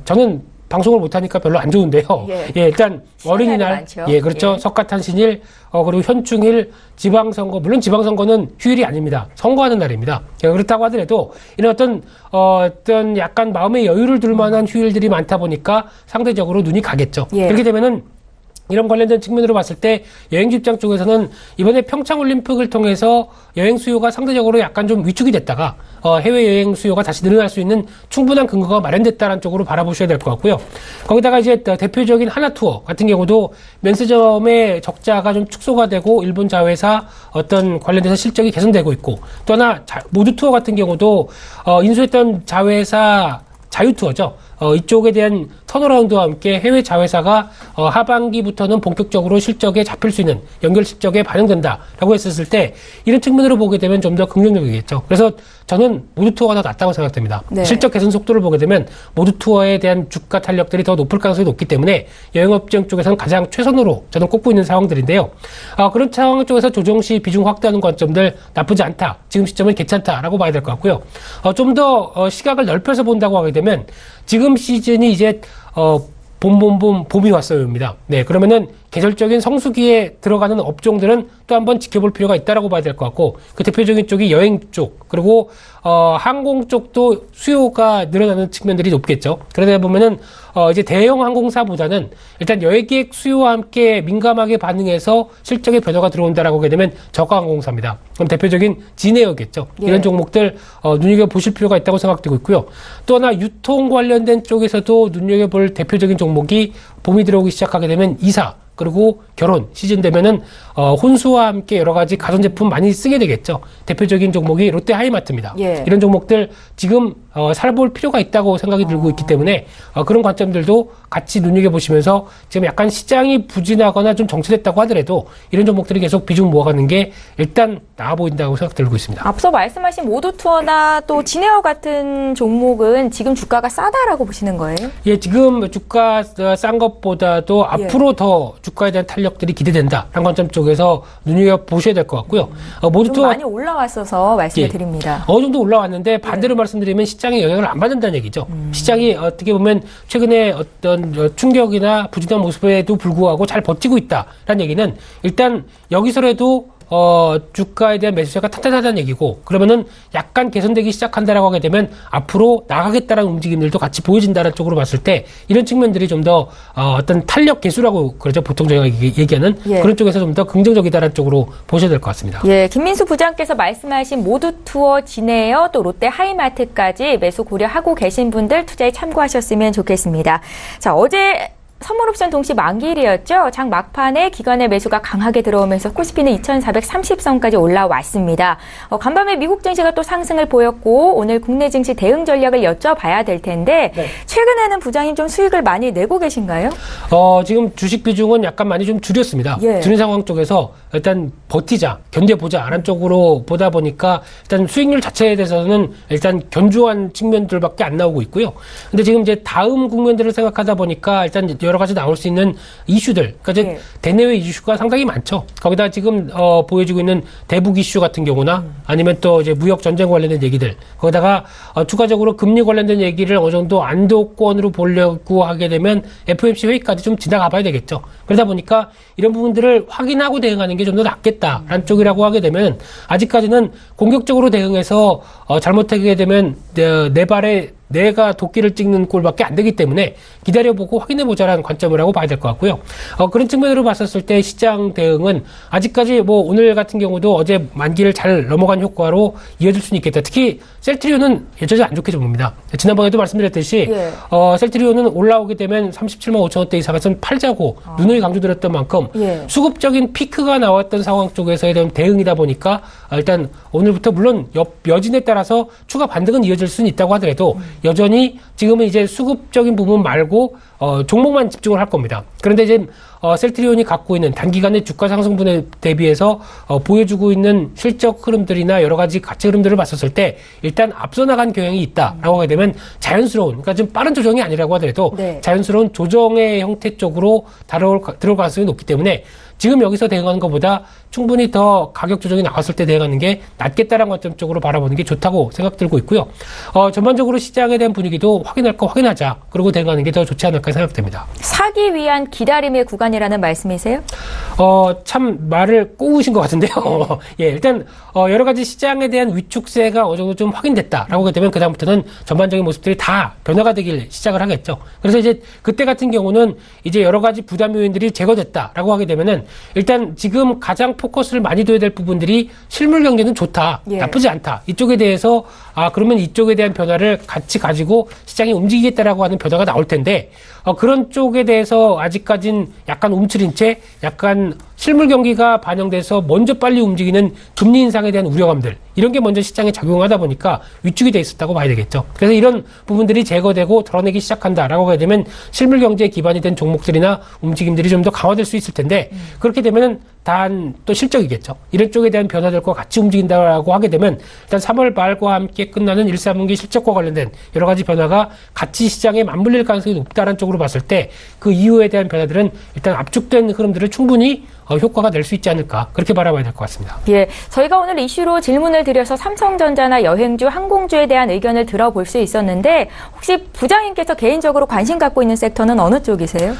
저는 방송을 못하니까 별로 안 좋은데요. 예, 일단 어린이날, 예, 그렇죠. 석가탄신일, 그리고 현충일, 지방선거, 물론 지방선거는 휴일이 아닙니다. 선거하는 날입니다. 예, 그렇다고 하더라도 이런 어떤 약간 마음의 여유를 둘 만한 휴일들이 많다 보니까 상대적으로 눈이 가겠죠. 예. 그렇게 되면은 이런 관련된 측면으로 봤을 때 여행지 입장 쪽에서는 이번에 평창올림픽을 통해서 여행 수요가 상대적으로 약간 좀 위축이 됐다가 해외여행 수요가 다시 늘어날 수 있는 충분한 근거가 마련됐다는 쪽으로 바라보셔야 될 것 같고요. 거기다가 이제 대표적인 하나투어 같은 경우도 면세점의 적자가 좀 축소가 되고 일본 자회사 어떤 관련돼서 실적이 개선되고 있고, 또 하나 모두투어 같은 경우도 인수했던 자회사 자유투어죠. 이쪽에 대한 턴어라운드와 함께 해외 자회사가 하반기부터는 본격적으로 실적에 잡힐 수 있는 연결 실적에 반영된다라고 했었을 때 이런 측면으로 보게 되면 좀 더 긍정적이겠죠. 그래서 저는 모두투어가 더 낫다고 생각됩니다. 네. 실적 개선 속도를 보게 되면 모두투어에 대한 주가 탄력들이 더 높을 가능성이 높기 때문에 여행업종 쪽에서는 가장 최선으로 저는 꼽고 있는 상황들인데요. 그런 상황 쪽에서 조정 시 비중 확대하는 관점들 나쁘지 않다. 지금 시점은 괜찮다라고 봐야 될 것 같고요. 좀 더 시각을 넓혀서 본다고 하게 되면 지금 시즌이 이제 봄이 왔어요입니다. 네, 그러면은 계절적인 성수기에 들어가는 업종들은 또 한번 지켜볼 필요가 있다라고 봐야 될 것 같고, 그 대표적인 쪽이 여행 쪽, 그리고 항공 쪽도 수요가 늘어나는 측면들이 높겠죠. 그러다 보면은 이제 대형 항공사보다는 일단 여행객 수요와 함께 민감하게 반응해서 실적의 변화가 들어온다라고 하게 되면 저가 항공사입니다. 그럼 대표적인 진에어겠죠. 예. 이런 종목들 눈여겨보실 필요가 있다고 생각되고 있고요. 또 하나 유통 관련된 쪽에서도 눈여겨볼 대표적인 종목이 봄이 들어오기 시작하게 되면 이사, 그리고 결혼 시즌 되면은 혼수와 함께 여러 가지 가전제품 많이 쓰게 되겠죠. 대표적인 종목이 롯데 하이마트입니다. 예. 이런 종목들 지금 살볼 필요가 있다고 생각이 들고 있기 때문에 그런 관점들도 같이 눈여겨보시면서 지금 약간 시장이 부진하거나 좀 정체됐다고 하더라도 이런 종목들이 계속 비중 모아가는 게 일단 나아 보인다고 생각 들고 있습니다. 앞서 말씀하신 모두투어나 또 진에어 같은 종목은 지금 주가가 싸다라고 보시는 거예요? 예, 지금 주가 싼 것보다도 앞으로 더 주가에 대한 탄력들이 기대된다라는 관점 쪽에서 눈여겨보셔야 될 것 같고요. 모두투어 좀 많이 올라왔어서 말씀을 드립니다. 어느 정도 올라왔는데 반대로 말씀드리면 시장에 영향을 안 받는다는 얘기죠. 시장이 어떻게 보면 최근에 어떤 충격이나 부진한 모습에도 불구하고 잘 버티고 있다라는 얘기는 일단 여기서라도 주가에 대한 매수세가 탄탄하다는 얘기고, 그러면은 약간 개선되기 시작한다라고 하게 되면 앞으로 나가겠다라는 움직임들도 같이 보여진다는 쪽으로 봤을 때 이런 측면들이 좀 더 어떤 탄력 개수라고 그러죠. 보통 저희가 얘기하는 그런 쪽에서 좀 더 긍정적이다라는 쪽으로 보셔야 될 것 같습니다. 예, 김민수 부장께서 말씀하신 모두투어, 진에어, 또 롯데 하이마트까지 매수 고려하고 계신 분들 투자에 참고하셨으면 좋겠습니다. 자, 어제 선물옵션 동시 만기일이었죠. 장 막판에 기관의 매수가 강하게 들어오면서 코스피는 2430선까지 올라왔습니다. 간밤에 미국 증시가 또 상승을 보였고 오늘 국내 증시 대응 전략을 여쭤봐야 될 텐데 최근에는 부장님 좀 수익을 많이 내고 계신가요? 지금 주식 비중은 약간 많이 좀 줄였습니다. 줄인 상황 쪽에서 일단 버티자, 견뎌보자 라는 쪽으로 보다 보니까 일단 수익률 자체에 대해서는 일단 견조한 측면들밖에 안 나오고 있고요. 근데 지금 이제 다음 국면들을 생각하다 보니까 일단 여러 가지 나올 수 있는 이슈들, 그러니까 이제 대내외 이슈가 상당히 많죠. 거기다 지금 보여지고 있는 대북 이슈 같은 경우나 아니면 또 이제 무역 전쟁 관련된 얘기들, 거기다가 추가적으로 금리 관련된 얘기를 어느 정도 안도권으로 보려고 하게 되면 FOMC 회의까지 좀 지나가 봐야 되겠죠. 그러다 보니까 이런 부분들을 확인하고 대응하는 게 좀 더 낫겠다라는 쪽이라고 하게 되면 아직까지는 공격적으로 대응해서 잘못하게 되면 내 내가 도끼를 찍는 꼴밖에 안 되기 때문에 기다려보고 확인해보자라는 관점을 하고 봐야 될 것 같고요. 그런 측면으로 봤었을 때 시장 대응은 아직까지 뭐 오늘 같은 경우도 어제 만기를 잘 넘어간 효과로 이어질 수는 있겠다. 특히 셀트리온은 여전히 안 좋게 좀 봅니다. 지난번에도 말씀드렸듯이 셀트리온은 올라오게 되면 37만 5천 원대 이상에서는 팔자고 누누이 강조드렸던 만큼 수급적인 피크가 나왔던 상황 쪽에서에 대한 대응이다 보니까 일단 오늘부터 물론 여진에 따라서 추가 반등은 이어질 수는 있다고 하더라도 여전히 지금은 이제 수급적인 부분 말고 종목만 집중을 할 겁니다. 그런데 지금 셀트리온이 갖고 있는 단기간의 주가 상승분에 대비해서 보여주고 있는 실적 흐름들이나 여러 가지 가치 흐름들을 봤었을 때 일단 앞서 나간 경향이 있다라고 하게 되면 자연스러운, 그러니까 좀 빠른 조정이 아니라고 하더라도 자연스러운 조정의 형태 쪽으로 들어올 가능성이 높기 때문에 지금 여기서 대응하는 것보다 충분히 더 가격 조정이 나왔을 때 대응하는 게 낫겠다라는 관점 쪽으로 바라보는 게 좋다고 생각 들고 있고요. 전반적으로 시장에 대한 분위기도 확인할 거 확인하자. 그러고 대응하는 게 더 좋지 않을까 생각됩니다. 사기 위한 기다림의 구간이라는 말씀이세요? 참 말을 꼬우신 것 같은데요. 예, 일단 여러 가지 시장에 대한 위축세가 어느 정도 좀 확인됐다라고 하게 되면 그다음부터는 전반적인 모습들이 다 변화가 되길 시작을 하겠죠. 그래서 이제 그때 같은 경우는 이제 여러 가지 부담 요인들이 제거됐다라고 하게 되면은 일단 지금 가장 포커스를 많이 둬야 될 부분들이 실물 경제는 좋다, 나쁘지 않다. 이쪽에 대해서 그러면 이쪽에 대한 변화를 같이 가지고 시장이 움직이겠다라고 하는 변화가 나올 텐데 그런 쪽에 대해서 아직까진 약간 움츠린 채 약간 실물 경기가 반영돼서 먼저 빨리 움직이는 금리 인상에 대한 우려감들 이런 게 먼저 시장에 작용하다 보니까 위축이 돼 있었다고 봐야 되겠죠. 그래서 이런 부분들이 제거되고 드러내기 시작한다라고 하게 되면 실물 경제에 기반이 된 종목들이나 움직임들이 좀 더 강화될 수 있을 텐데 그렇게 되면은 단 또 실적이겠죠. 이런 쪽에 대한 변화들과 같이 움직인다라고 하게 되면 일단 3월 말과 함께 끝나는 1, 4분기 실적과 관련된 여러 가지 변화가 같이 시장에 맞물릴 가능성이 높다는 쪽으로 봤을 때 그 이후에 대한 변화들은 일단 압축된 흐름들을 충분히 효과가 낼 수 있지 않을까 그렇게 바라봐야 될 것 같습니다. 예, 저희가 오늘 이슈로 질문을 드려서 삼성전자나 여행주, 항공주에 대한 의견을 들어볼 수 있었는데 혹시 부장님께서 개인적으로 관심 갖고 있는 섹터는 어느 쪽이세요?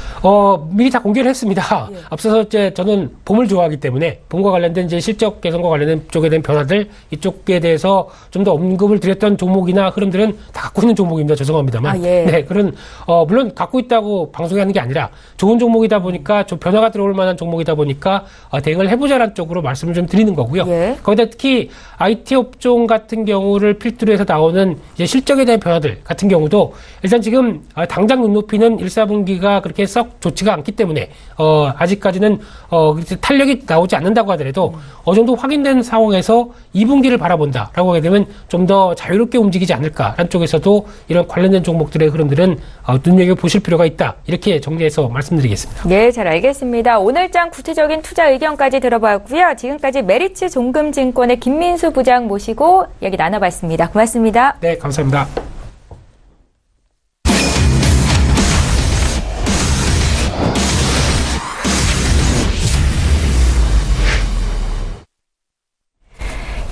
미리 다 공개를 했습니다. 앞서서 이제 저는 봄을 좋아하기 때문에 봄과 관련된 이제 실적 개선과 관련된 쪽에 대한 변화들 이쪽에 대해서 좀 더 언급을 드렸던 종목이나 흐름들은 다 갖고 있는 종목입니다. 죄송합니다만. 네, 그런 물론 갖고 있다고 방송에 하는 게 아니라 좋은 종목이다 보니까 좀 변화가 들어올 만한 종목이다 보니까 대응을 해보자라는 쪽으로 말씀을 좀 드리는 거고요. 거기다 특히 IT 업종 같은 경우를 필두로 해서 나오는 이제 실적에 대한 변화들 같은 경우도 일단 지금 당장 눈높이는 1, 4분기가 그렇게 썩 좋지가 않기 때문에 아직까지는 탄력이 나오지 않는다고 하더라도 어느 정도 확인된 상황에서 2분기를 바라본다라고 하게 되면 좀 더 자유롭게 움직이지 않을까라는 쪽에서도 이런 관련된 종목들의 흐름들은 눈여겨보실 필요가 있다. 이렇게 정리해서 말씀드리겠습니다. 네, 잘 알겠습니다. 오늘장 구체적인 투자 의견까지 들어봤고요. 지금까지 메리츠 종금증권의 김민수 부장 모시고 이야기 나눠봤습니다. 고맙습니다. 네, 감사합니다.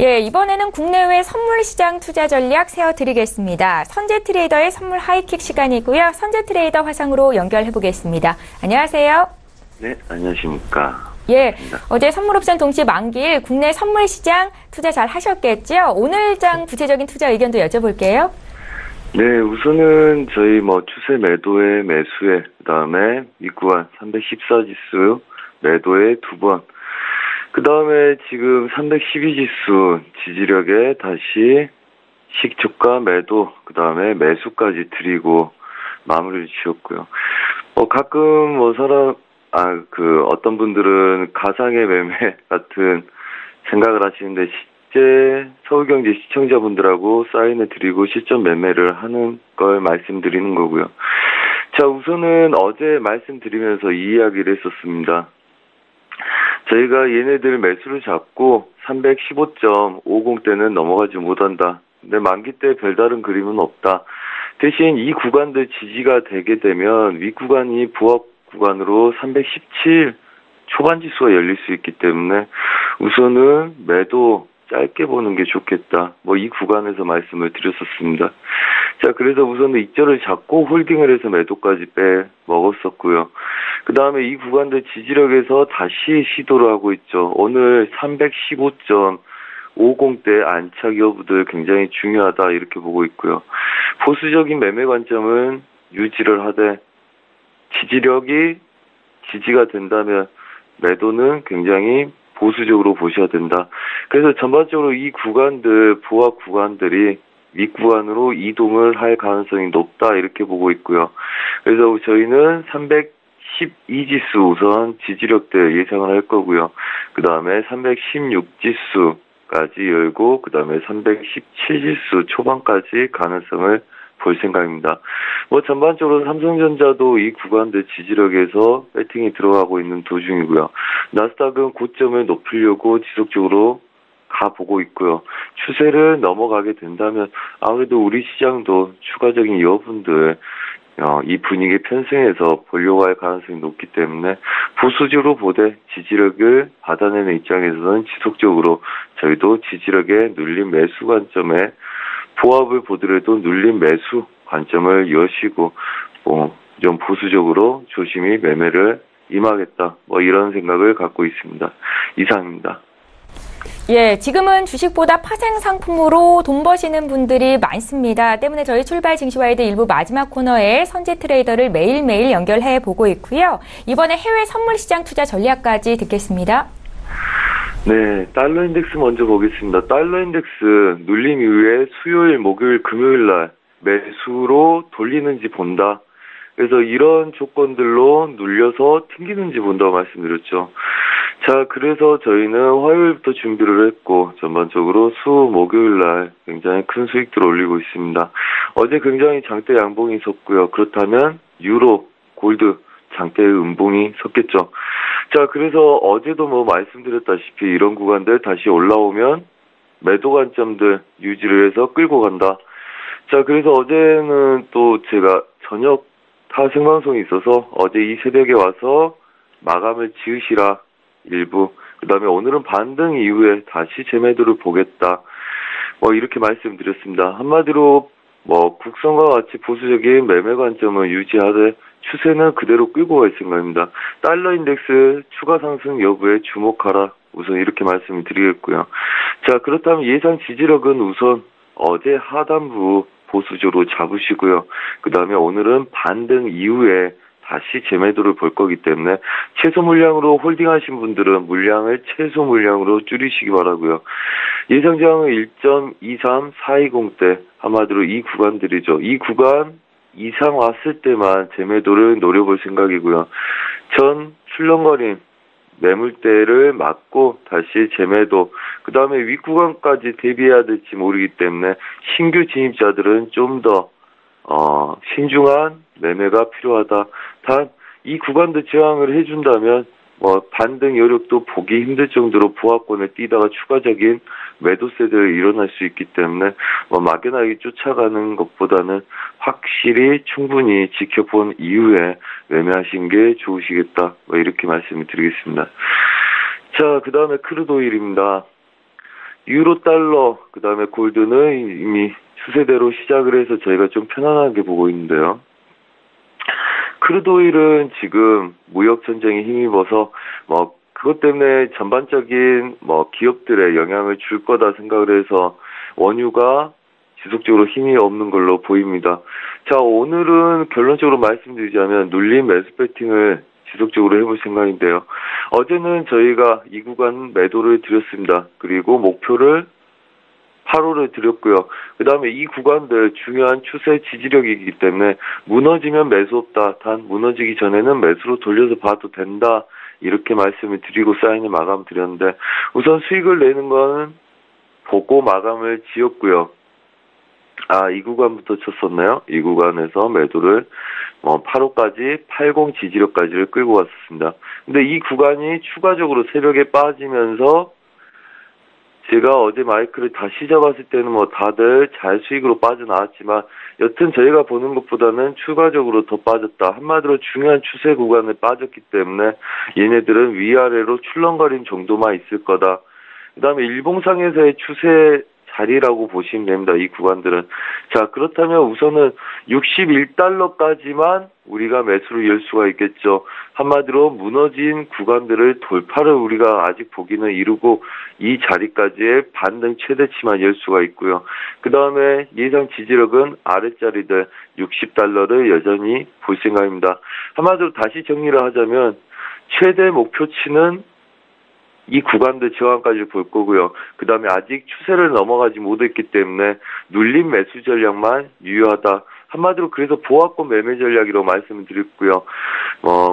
예, 이번에는 국내외 선물시장 투자 전략 세워드리겠습니다. 선재 트레이더의 선물 하이킥 시간이고요. 선재 트레이더 화상으로 연결해보겠습니다. 안녕하세요. 네, 안녕하십니까. 예, 어제 선물옵션 동시 만기일 국내 선물시장 투자 잘 하셨겠죠? 오늘장 구체적인 투자 의견도 여쭤볼게요. 네, 우선은 저희 추세 매도에 매수에 그다음에 미구간 314지수 매도에 2번 그다음에 지금 312지수 지지력에 다시 식초가 매도 그다음에 매수까지 드리고 마무리를 지었고요. 가끔 어떤 분들은 가상의 매매 같은 생각을 하시는데 실제 서울경제 시청자분들하고 사인을 드리고 실전 매매를 하는 걸 말씀드리는 거고요. 자, 우선은 어제 말씀드리면서 이 이야기를 했었습니다. 저희가 얘네들 매수를 잡고 315.50대는 넘어가지 못한다. 근데 만기 때 별다른 그림은 없다. 대신 이 구간들 지지가 되게 되면 윗구간이 부합 구간으로 317 초반 지수가 열릴 수 있기 때문에 우선은 매도 짧게 보는 게 좋겠다. 이 구간에서 말씀을 드렸었습니다. 자, 그래서 우선은 익절을 잡고 홀딩을 해서 매도까지 먹었었고요. 그 다음에 이 구간들 지지력에서 다시 시도를 하고 있죠. 오늘 50대 안착 여부들 굉장히 중요하다 이렇게 보고 있고요. 보수적인 매매 관점은 유지를 하되 지지력이 지지가 된다면 매도는 굉장히 보수적으로 보셔야 된다. 그래서 전반적으로 이 구간들, 보합 구간들이 윗구간으로 이동을 할 가능성이 높다 이렇게 보고 있고요. 그래서 저희는 312지수 우선 지지력대 예상을 할 거고요. 그 다음에 316지수까지 열고 그 다음에 317지수 초반까지 가능성을 볼 생각입니다. 전반적으로 삼성전자도 이 구간대 지지력에서 배팅이 들어가고 있는 도중이고요. 나스닥은 고점을 높이려고 지속적으로 가보고 있고요. 추세를 넘어가게 된다면 아무래도 우리 시장도 추가적인 여분들 이 분위기 편승해서 보려고 할 가능성이 높기 때문에 보수적으로 보되 지지력을 받아내는 입장에서는 지속적으로 저희도 지지력에 눌린 매수 관점에 보합을 보더라도 눌린 매수 관점을 여시고 좀 보수적으로 조심히 매매를 임하겠다 이런 생각을 갖고 있습니다. 이상입니다. 예, 지금은 주식보다 파생 상품으로 돈 버시는 분들이 많습니다. 때문에 저희 출발 증시와이드 일부 마지막 코너에 선제 트레이더를 매일매일 연결해 보고 있고요. 이번에 해외 선물 시장 투자 전략까지 듣겠습니다. 네, 달러 인덱스 먼저 보겠습니다. 달러 인덱스 눌림 이후에 수요일, 목요일, 금요일 날 매수로 돌리는지 본다. 그래서 이런 조건들로 눌려서 튕기는지 본다고 말씀드렸죠. 자, 그래서 저희는 화요일부터 준비를 했고 전반적으로 수, 목요일 날 굉장히 큰 수익들을 올리고 있습니다. 어제 굉장히 장대 양봉이 섰고요. 그렇다면 유로, 골드 장대의 음봉이 섰겠죠. 자, 그래서 어제도 말씀드렸다시피 이런 구간들 다시 올라오면 매도 관점들 유지를 해서 끌고 간다. 자, 그래서 어제는 또 제가 저녁 타 생방송이 있어서 어제 이 새벽에 와서 마감을 지으시라 일부, 그 다음에 오늘은 반등 이후에 다시 재매도를 보겠다. 이렇게 말씀드렸습니다. 한마디로 국선과 같이 보수적인 매매 관점을 유지하되 추세는 그대로 끌고 갈 생각입니다. 달러 인덱스 추가 상승 여부에 주목하라. 우선 이렇게 말씀을 드리겠고요. 자, 그렇다면 예상 지지력은 우선 어제 하단부 보수적으로 잡으시고요. 그 다음에 오늘은 반등 이후에 다시 재매도를 볼 거기 때문에 최소 물량으로 홀딩하신 분들은 물량을 최소 물량으로 줄이시기 바라고요. 예상 저항은 1.23420대 한마디로 이 구간들이죠. 이 구간 이상 왔을 때만 재매도를 노려볼 생각이고요. 전 출렁거림 매물대를 막고 다시 재매도, 그 다음에 윗구간까지 대비해야 될지 모르기 때문에 신규 진입자들은 좀 더 신중한 매매가 필요하다. 단 이 구간도 저항을 해준다면 반등 여력도 보기 힘들 정도로 보합권에 뛰다가 추가적인 매도세들이 일어날 수 있기 때문에 막연하게 쫓아가는 것보다는 확실히 충분히 지켜본 이후에 매매하신 게 좋으시겠다. 이렇게 말씀을 드리겠습니다. 자, 그 다음에 크루드 오일입니다. 유로 달러, 그 다음에 골드는 이미 추세대로 시작을 해서 저희가 좀 편안하게 보고 있는데요. 크루드 오일은 지금 무역 전쟁에 힘입어서 그것 때문에 전반적인 기업들의 영향을 줄 거다 생각을 해서 원유가 지속적으로 힘이 없는 걸로 보입니다. 자, 오늘은 결론적으로 말씀드리자면 눌림 매수 배팅을 지속적으로 해볼 생각인데요. 어제는 저희가 이 구간 매도를 드렸습니다. 그리고 목표를 8호를 드렸고요. 그 다음에 이 구간들 중요한 추세 지지력이기 때문에 무너지면 매수 없다. 단 무너지기 전에는 매수로 돌려서 봐도 된다. 이렇게 말씀을 드리고 사인을 마감 드렸는데 우선 수익을 내는 건 보고 마감을 지었고요. 이 구간부터 쳤었나요? 이 구간에서 매도를 8호까지 80 지지력까지를 끌고 왔었습니다. 근데 이 구간이 추가적으로 새벽에 빠지면서 제가 어제 마이크를 다시 잡았을 때는 다들 잘 수익으로 빠져나왔지만 여튼 저희가 보는 것보다는 추가적으로 더 빠졌다. 한마디로 중요한 추세 구간에 빠졌기 때문에 얘네들은 위아래로 출렁거림 정도만 있을 거다. 그 다음에 일봉상에서의 추세 자리라고 보시면 됩니다. 이 구간들은. 자, 그렇다면 우선은 61달러까지만 우리가 매수를 열 수가 있겠죠. 한마디로 무너진 구간들을 돌파를 우리가 아직 보기는 이루고 이 자리까지의 반등 최대치만 열 수가 있고요. 그 다음에 예상 지지력은 아랫자리들 60달러를 여전히 볼 생각입니다. 한마디로 다시 정리를 하자면 최대 목표치는 이 구간들 저항까지 볼 거고요. 그 다음에 아직 추세를 넘어가지 못했기 때문에 눌림 매수 전략만 유효하다. 한마디로 그래서 보합권 매매 전략이라고 말씀을 드렸고요.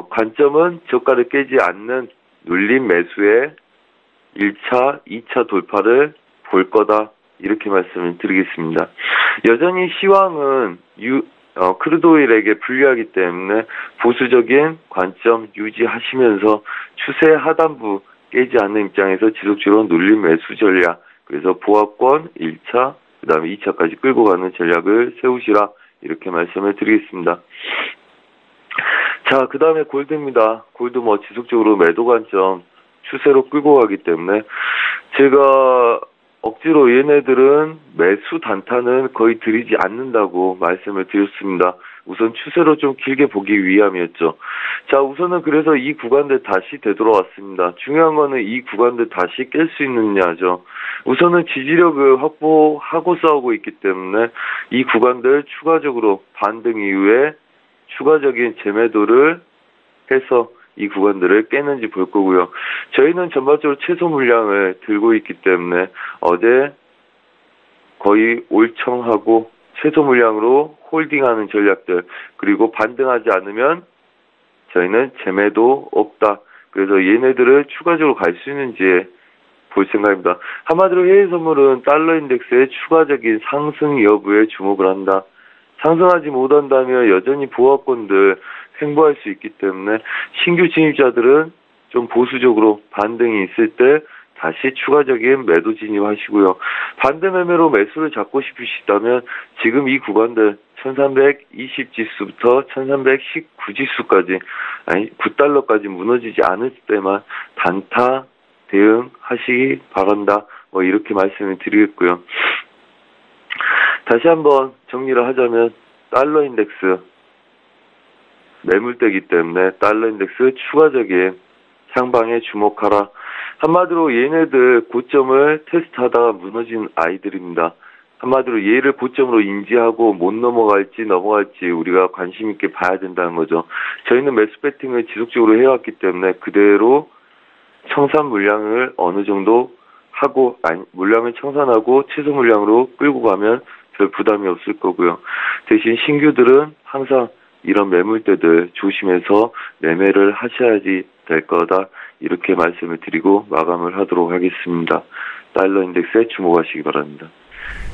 관점은 저가를 깨지 않는 눌림 매수의 1차, 2차 돌파를 볼 거다. 이렇게 말씀을 드리겠습니다. 여전히 시황은 크루드오일에게 불리하기 때문에 보수적인 관점 유지하시면서 추세 하단부 깨지 않는 입장에서 지속적으로 눌림 매수 전략, 그래서 보합권 1차, 그 다음에 2차까지 끌고 가는 전략을 세우시라 이렇게 말씀을 드리겠습니다. 자, 그 다음에 골드입니다. 골드 지속적으로 매도 관점 추세로 끌고 가기 때문에 제가 억지로 얘네들은 매수 단타는 거의 드리지 않는다고 말씀을 드렸습니다. 우선 추세로 좀 길게 보기 위함이었죠. 자, 우선은 그래서 이 구간들 다시 되돌아왔습니다. 중요한 거는 이 구간들 다시 깰 수 있느냐죠. 우선은 지지력을 확보하고 싸우고 있기 때문에 이 구간들 추가적으로 반등 이후에 추가적인 재매도를 해서 이 구간들을 깨는지 볼 거고요. 저희는 전반적으로 최소 물량을 들고 있기 때문에 어제 거의 올청하고 최소 물량으로 홀딩하는 전략들, 그리고 반등하지 않으면 저희는 재매도 없다. 그래서 얘네들을 추가적으로 갈 수 있는지 볼 생각입니다. 한마디로 해외 선물은 달러 인덱스의 추가적인 상승 여부에 주목을 한다. 상승하지 못한다면 여전히 보합권들 횡보할 수 있기 때문에 신규 진입자들은 좀 보수적으로 반등이 있을 때 다시 추가적인 매도 진입하시고요. 반대 매매로 매수를 잡고 싶으시다면 지금 이 구간들 1320지수부터 1319지수까지 9달러까지 무너지지 않을 때만 단타 대응하시기 바란다. 이렇게 말씀을 드리겠고요. 다시 한번 정리를 하자면 달러 인덱스 매물대기 때문에 달러 인덱스 추가적인 향방에 주목하라. 한마디로 얘네들 고점을 테스트하다가 무너진 아이들입니다. 한마디로 얘를 고점으로 인지하고 못 넘어갈지 넘어갈지 우리가 관심 있게 봐야 된다는 거죠. 저희는 매수 배팅을 지속적으로 해왔기 때문에 그대로 청산 물량을 어느 정도 하고 물량을 청산하고 최소 물량으로 끌고 가면 별 부담이 없을 거고요. 대신 신규들은 항상 이런 매물대들 조심해서 매매를 하셔야지 될 거다. 이렇게 말씀을 드리고 마감을 하도록 하겠습니다. 달러 인덱스에 주목하시기 바랍니다.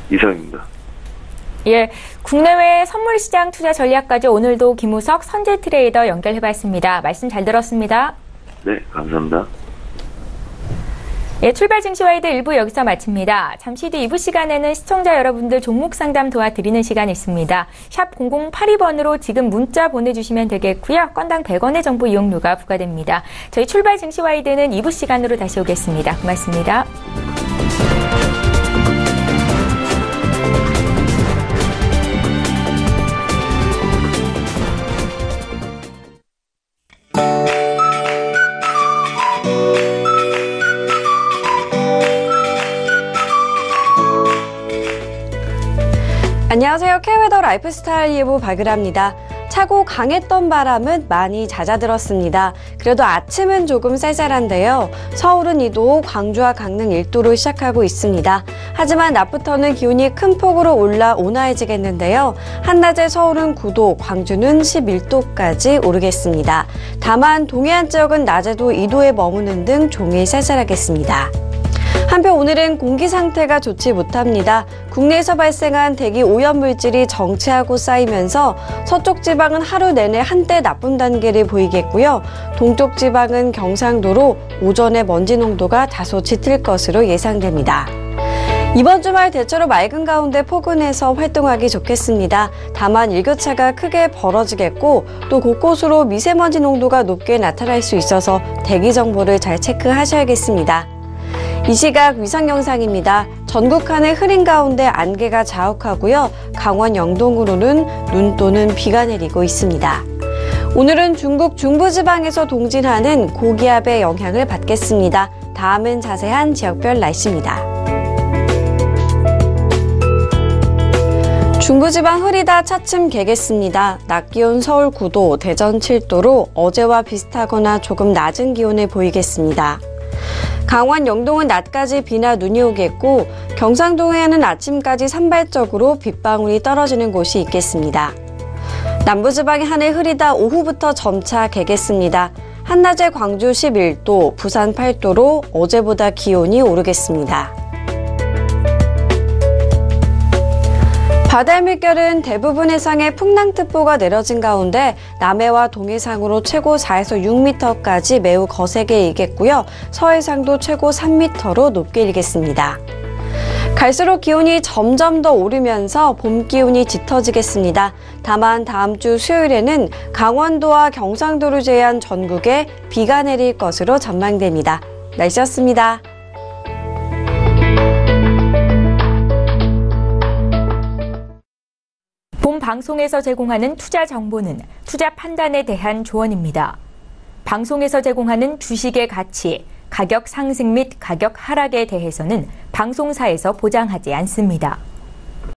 이상입니다. 예, 국내외 선물시장 투자 전략까지 오늘도 김우석 선재트레이더 연결해봤습니다. 말씀 잘 들었습니다. 네, 감사합니다. 예, 출발 증시와이드 1부 여기서 마칩니다. 잠시 뒤 2부 시간에는 시청자 여러분들 종목 상담 도와드리는 시간이 있습니다. 샵 0082번으로 지금 문자 보내주시면 되겠고요. 건당 100원의 정보 이용료가 부과됩니다. 저희 출발 증시와이드는 2부 시간으로 다시 오겠습니다. 고맙습니다. 안녕하세요. K웨더 라이프스타일 예보 발굴합니다. 차고 강했던 바람은 많이 잦아들었습니다. 그래도 아침은 조금 쌀쌀한데요. 서울은 2도, 광주와 강릉 1도로 시작하고 있습니다. 하지만 낮부터는 기온이 큰 폭으로 올라 온화해지겠는데요. 한낮에 서울은 9도, 광주는 11도까지 오르겠습니다. 다만 동해안 지역은 낮에도 2도에 머무는 등 종일 쌀쌀하겠습니다. 한편 오늘은 공기 상태가 좋지 못합니다. 국내에서 발생한 대기 오염물질이 정체하고 쌓이면서 서쪽 지방은 하루 내내 한때 나쁨 단계를 보이겠고요. 동쪽 지방은 경상도로 오전에 먼지 농도가 다소 짙을 것으로 예상됩니다. 이번 주말 대체로 맑은 가운데 포근해서 활동하기 좋겠습니다. 다만 일교차가 크게 벌어지겠고 또 곳곳으로 미세먼지 농도가 높게 나타날 수 있어서 대기 정보를 잘 체크하셔야겠습니다. 이 시각 위성 영상입니다. 전국 하늘 흐린 가운데 안개가 자욱하고요. 강원 영동으로는 눈 또는 비가 내리고 있습니다. 오늘은 중국 중부지방에서 동진하는 고기압의 영향을 받겠습니다. 다음은 자세한 지역별 날씨입니다. 중부지방 흐리다 차츰 개겠습니다. 낮 기온 서울 9도, 대전 7도로 어제와 비슷하거나 조금 낮은 기온을 보이겠습니다. 강원 영동은 낮까지 비나 눈이 오겠고 경상도에는 아침까지 산발적으로 빗방울이 떨어지는 곳이 있겠습니다. 남부지방의 하늘 흐리다 오후부터 점차 개겠습니다. 한낮에 광주 11도, 부산 8도로 어제보다 기온이 오르겠습니다. 바다의 물결은 대부분 해상에 풍랑특보가 내려진 가운데 남해와 동해상으로 최고 4에서 6m까지 매우 거세게 일겠고요. 서해상도 최고 3m로 높게 일겠습니다. 갈수록 기온이 점점 더 오르면서 봄 기온이 짙어지겠습니다. 다만 다음 주 수요일에는 강원도와 경상도를 제외한 전국에 비가 내릴 것으로 전망됩니다. 날씨였습니다. 본 방송에서 제공하는 투자 정보는 투자 판단에 대한 조언입니다. 방송에서 제공하는 주식의 가치, 가격 상승 및 가격 하락에 대해서는 방송사에서 보장하지 않습니다.